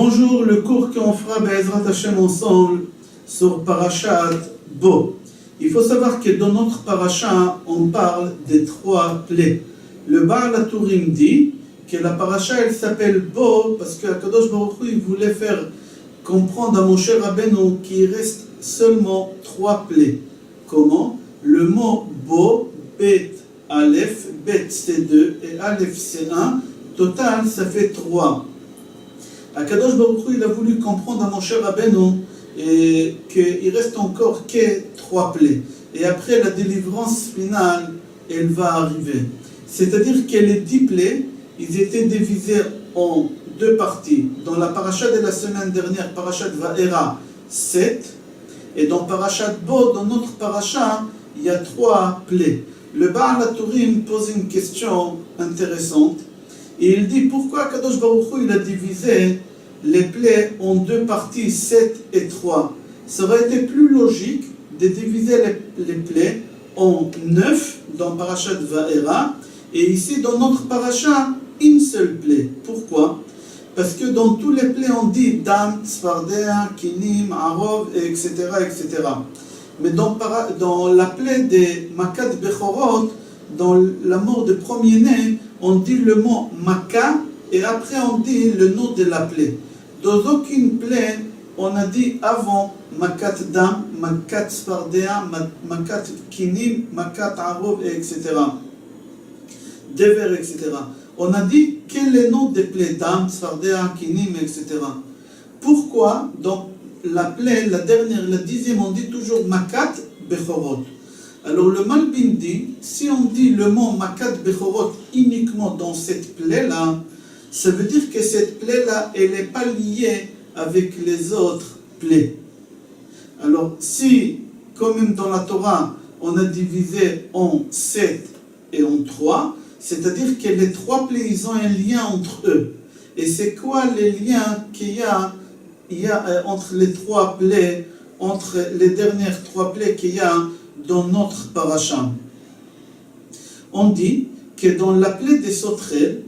Bonjour, le cours qu'on fera Be'ezrat Hashem ensemble sur Parashat Bo. Il faut savoir que dans notre parasha, on parle des trois plaies. Le Baal HaTurim dit que la parasha, elle s'appelle Bo parce que Akadosh Baruch Hu, il voulait faire comprendre à Moshe Rabbeinu qu'il reste seulement trois plaies. Comment? Le mot Bo, Bet, Aleph, Bet c'est 2 et Aleph c'est 1. Total, ça fait 3. Akadosh Baruch Hu, il a voulu comprendre à Moshe Rabbeinu qu'il reste encore que 3 plaies. Et après la délivrance finale, elle va arriver. C'est-à-dire que les 10 plaies, ils étaient divisés en 2 parties. Dans la paracha de la semaine dernière, parashat Va'era, 7. Et dans parashat Bo, dans notre paracha, il y a 3 plaies. Le Baal HaTurim pose une question intéressante. Et il dit pourquoi Kadosh Baruch Hu, il a divisé les plaies en 2 parties, 7 et 3. Ça aurait été plus logique de diviser les plaies en 9 dans Parashat Va'era et ici dans notre paracha, une seule plaie. Pourquoi? Parce que dans tous les plaies on dit Dam, Tzfardea, Kinim, Arov, etc. etc. Mais dans la plaie des Makat Bechorot, dans la mort de premier-né, on dit le mot Maka et après on dit le nom de la plaie. Dans aucune plaie, on a dit avant Makat Dam, Makat Spardea, Makat Kinim, Makat Arov, etc. Dever, etc. On a dit quel est le nom des plaies Dam, Spardea, Kinim, etc. Pourquoi dans la plaie, la dernière, la 10e, on dit toujours Makat Bechorot? Alors le Malbim dit, si on dit le mot Makat Bechorot uniquement dans cette plaie-là, ça veut dire que cette plaie-là, elle n'est pas liée avec les autres plaies. Alors si, comme même dans la Torah, on a divisé en 7 et en 3, c'est-à-dire que les 3 plaies, ils ont un lien entre eux. Et c'est quoi les liens qu'il y a entre les 3 plaies, entre les dernières 3 plaies qu'il y a dans notre paracha? On dit que dans la plaie des sauterelles,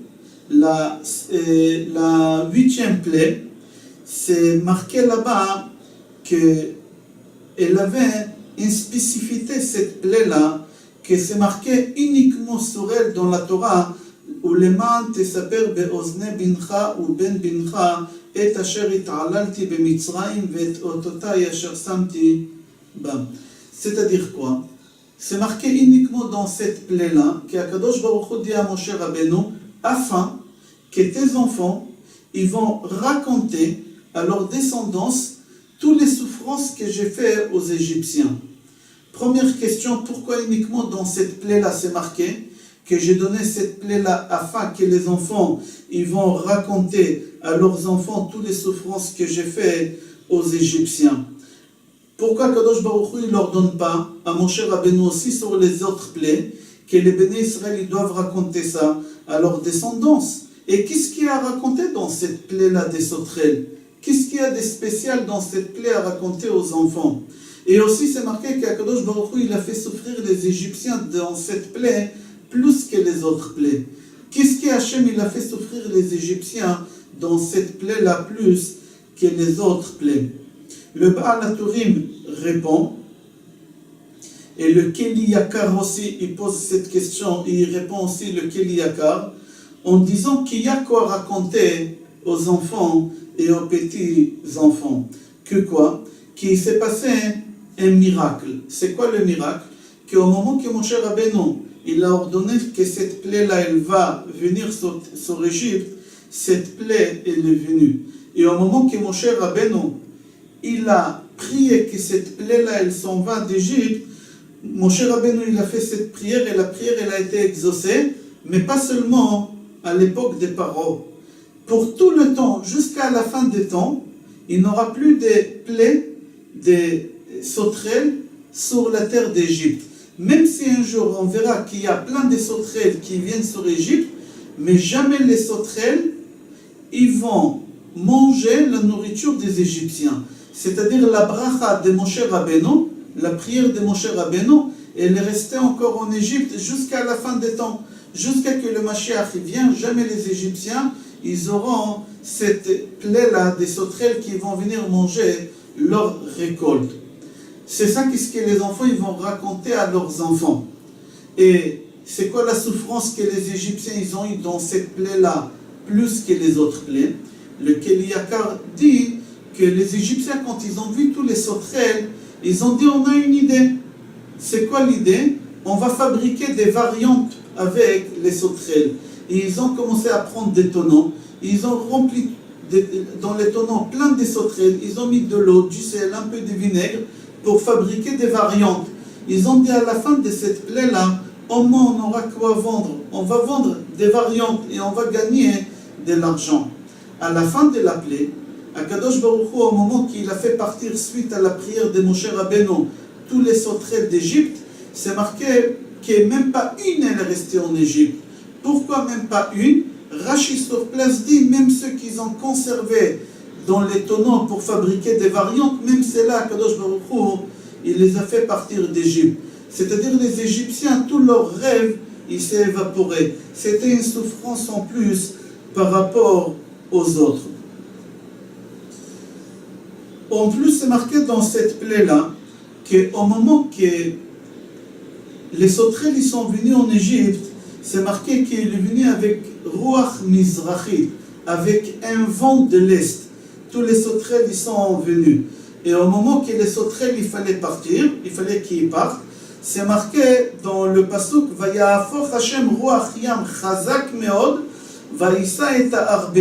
la 8e plaie, c'est marqué là-bas qu'elle avait une spécificité, cette plaie-là, que c'est marqué uniquement sur elle dans la Torah, où les man tesaper be'ozne bincha ou ben bincha et asher it'alalti b'mitzrayim ve'et ototai asher samti bam. C'est-à-dire quoi? C'est marqué uniquement dans cette plaie-là qu'Akadosh Baruch Hu dit à Moshe Rabbeinu afin que tes enfants, ils vont raconter à leur descendance toutes les souffrances que j'ai faites aux Égyptiens. Première question, pourquoi uniquement dans cette plaie-là c'est marqué que j'ai donné cette plaie-là afin que les enfants, ils vont raconter à leurs enfants toutes les souffrances que j'ai faites aux Égyptiens? Pourquoi Kadosh Baruch Hu ne leur donne pas à Moshe Rabbeinu aussi sur les autres plaies que les béné Israël ils doivent raconter ça à leur descendance? Et qu'est-ce qu'il y a à raconter dans cette plaie-là des sauterelles? Qu'est-ce qu'il y a de spécial dans cette plaie à raconter aux enfants? Et aussi c'est marqué qu'Akadosh Baruch Hu il a fait souffrir les Égyptiens dans cette plaie plus que les autres plaies. Qu'est-ce qu'Hachem il a fait souffrir les Égyptiens dans cette plaie-là plus que les autres plaies? Le Baal HaTurim répond, et le Keli Yakar aussi, il pose cette question, et il répond aussi le Keli Yakar, en disant qu'il y a quoi raconter aux enfants et aux petits-enfants. Que quoi? Qu'il s'est passé un miracle. C'est quoi le miracle? Qu'au moment que Moshe Rabbeinu, il a ordonné que cette plaie-là, elle va venir sur Égypte, cette plaie, elle est venue. Et au moment que Moshe Rabbeinu, il a prié que cette plaie-là, elle s'en va d'Égypte, Moshe Rabbeinu, il a fait cette prière, et la prière, elle a été exaucée, mais pas seulement à l'époque des Paro. Pour tout le temps, jusqu'à la fin des temps, il n'y aura plus de plaies, des sauterelles sur la terre d'Égypte. Même si un jour on verra qu'il y a plein de sauterelles qui viennent sur Égypte, mais jamais les sauterelles, ils vont manger la nourriture des Égyptiens. C'est-à-dire la bracha de Moshe Rabbeinu, la prière de Moshe Rabbeinu, elle est restée encore en Égypte jusqu'à la fin des temps. Jusqu'à que le Mashiach vienne, jamais les Égyptiens, ils auront cette plaie-là des sauterelles qui vont venir manger leur récolte. C'est ça qu'est-ce que les enfants ils vont raconter à leurs enfants. Et c'est quoi la souffrance que les Égyptiens ils ont eu dans cette plaie-là, plus que les autres plaies? Le Kéliakar dit que les Égyptiens, quand ils ont vu tous les sauterelles, ils ont dit on a une idée. C'est quoi l'idée? On va fabriquer des variantes avec les sauterelles. Et ils ont commencé à prendre des tonneaux. Ils ont rempli dans les tonneaux plein de sauterelles. Ils ont mis de l'eau, du sel, un peu de vinaigre pour fabriquer des variantes. Ils ont dit à la fin de cette plaie-là, au moins on aura quoi vendre. On va vendre des variantes et on va gagner de l'argent. À la fin de la plaie, Akadosh Baruch Hu, au moment qu'il a fait partir suite à la prière de Moshe Rabbeinu tous les sauterelles d'Égypte, c'est marqué que même pas une elle est restée en Égypte. Pourquoi même pas une? Rashi sur place dit, même ceux qu'ils ont conservés dans les tonneaux pour fabriquer des variantes, même ceux-là, Akadosh Baruch Hu, il les a fait partir d'Égypte. C'est-à-dire les Égyptiens, tous leurs rêves, ils s'est évaporé. C'était une souffrance en plus par rapport aux autres. En plus, c'est marqué dans cette plaie-là qu'au moment que les sauterelles ils sont venus en Égypte, c'est marqué qu'il est venu avec Ruach Mizrachi, avec un vent de l'Est. Tous les sauterelles ils sont venus. Et au moment que les sauterelles il fallait partir, il fallait qu'ils partent, c'est marqué dans le pasuk Vayahafoch Hashem Ruach Yam Chazak Meod Vaïssa et Arbe.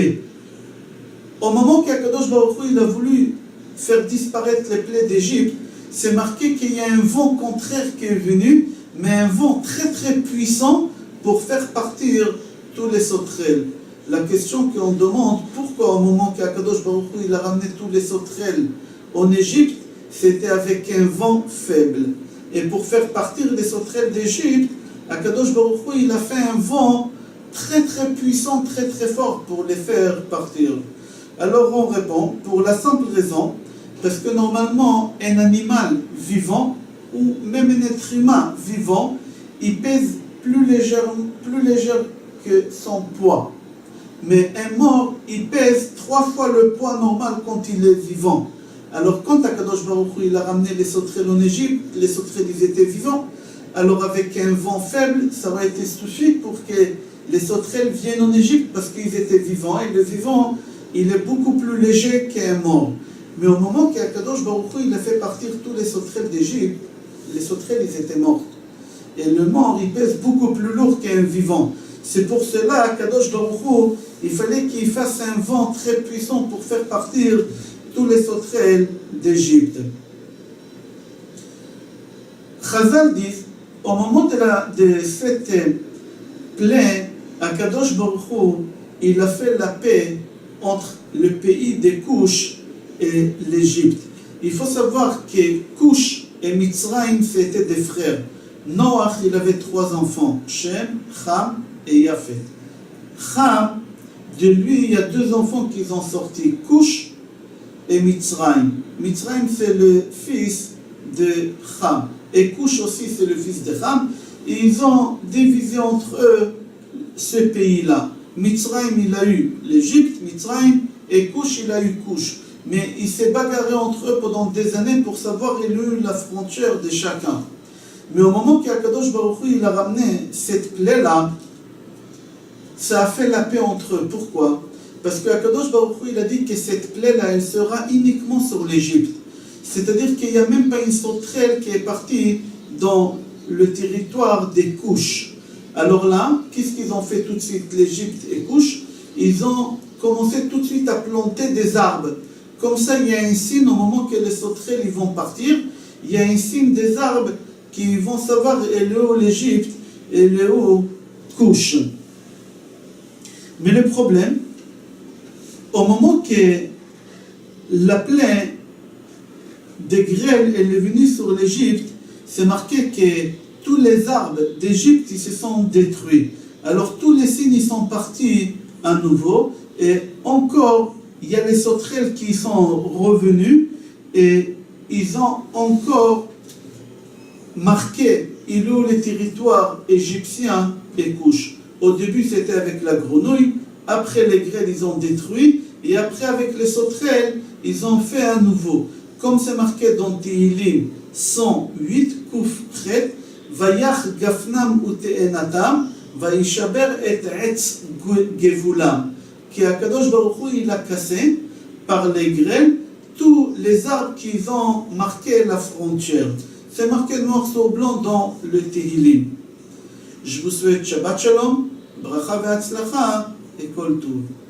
Au moment qu'Akadosh Baruch Hu il a voulu faire disparaître les plaies d'Égypte, c'est marqué qu'il y a un vent contraire qui est venu, mais un vent très très puissant pour faire partir tous les sauterelles. La question qu'on demande, pourquoi au moment qu'Akadosh Baruch Hu il a ramené tous les sauterelles en Égypte, c'était avec un vent faible. Et pour faire partir les sauterelles d'Égypte, Akadosh Baruch Hu il a fait un vent très très puissant, très très fort pour les faire partir. Alors on répond, pour la simple raison, parce que normalement un animal vivant, ou même un être humain vivant, il pèse plus léger que son poids. Mais un mort, il pèse 3 fois le poids normal quand il est vivant. Alors quand Akadosh Baruch Hu il a ramené les sauterelles en Égypte, les sauterelles ils étaient vivants, alors avec un vent faible, ça aurait été suffi pour que les sauterelles viennent en Égypte parce qu'ils étaient vivants, et le vivant, il est beaucoup plus léger qu'un mort. Mais au moment qu'Akadosh Baruch Hu il a fait partir tous les sauterelles d'Égypte, les sauterelles ils étaient mortes. Et le mort il pèse beaucoup plus lourd qu'un vivant. C'est pour cela qu'Akadosh Baruch Hu, il fallait qu'il fasse un vent très puissant pour faire partir tous les sauterelles d'Égypte. Chazal dit, au moment de cette plaie, Akadosh Baruch Hu, il a fait la paix entre le pays des Couches et l'Égypte. Il faut savoir que Couche et Mitzrayim, c'était des frères. Noach, il avait 3 enfants, Shem, Ham et Yafet. Ham, de lui, il y a 2 enfants qui ont sorti, Couche et Mitzrayim. Mitzrayim, c'est le fils de Ham. Et Couche aussi, c'est le fils de Ham. Et ils ont divisé entre eux ce pays-là. Mitzrayim, il a eu l'Égypte, Mitzrayim, et Couche, il a eu Couche. Mais il s'est bagarré entre eux pendant des années pour savoir il a eu la frontière de chacun. Mais au moment qu'Akadosh Baruch Hu il a ramené cette plaie-là, ça a fait la paix entre eux. Pourquoi? Parce qu'Akadosh Baruch Hu il a dit que cette plaie-là, elle sera uniquement sur l'Égypte. C'est-à-dire qu'il n'y a même pas une sauterelle qui est partie dans le territoire des Couches. Alors là, qu'est-ce qu'ils ont fait tout de suite, l'Égypte et Couche? Ils ont commencé tout de suite à planter des arbres. Comme ça, il y a un signe, au moment que les sauterelles ils vont partir, il y a un signe des arbres qui vont savoir elle est où l'Égypte et elle est où Couche. Mais le problème, au moment que la plaie des grêles elle est venue sur l'Égypte, c'est marqué que tous les arbres d'Égypte ils se sont détruits. Alors tous les signes ils sont partis à nouveau, et encore il y a les sauterelles qui sont revenus et ils ont encore marqué les territoires égyptiens et Couche. Au début c'était avec la grenouille, Après les grêles, ils ont détruit. Et après, avec les sauterelles, ils ont fait à nouveau. Comme c'est marqué dans Tehillim 108, Kouf Chet, Vayach Gafnam Uteenatam, Vaishaber et Etz Gevulam. Qui Akadosh Baruch Hu, il a cassé par les grêles tous les arbres qui ont marqué la frontière. C'est marqué noir sur blanc dans le Tehillim. Je vous souhaite Shabbat Shalom, Bracha ve'atzlacha et Kol Tov.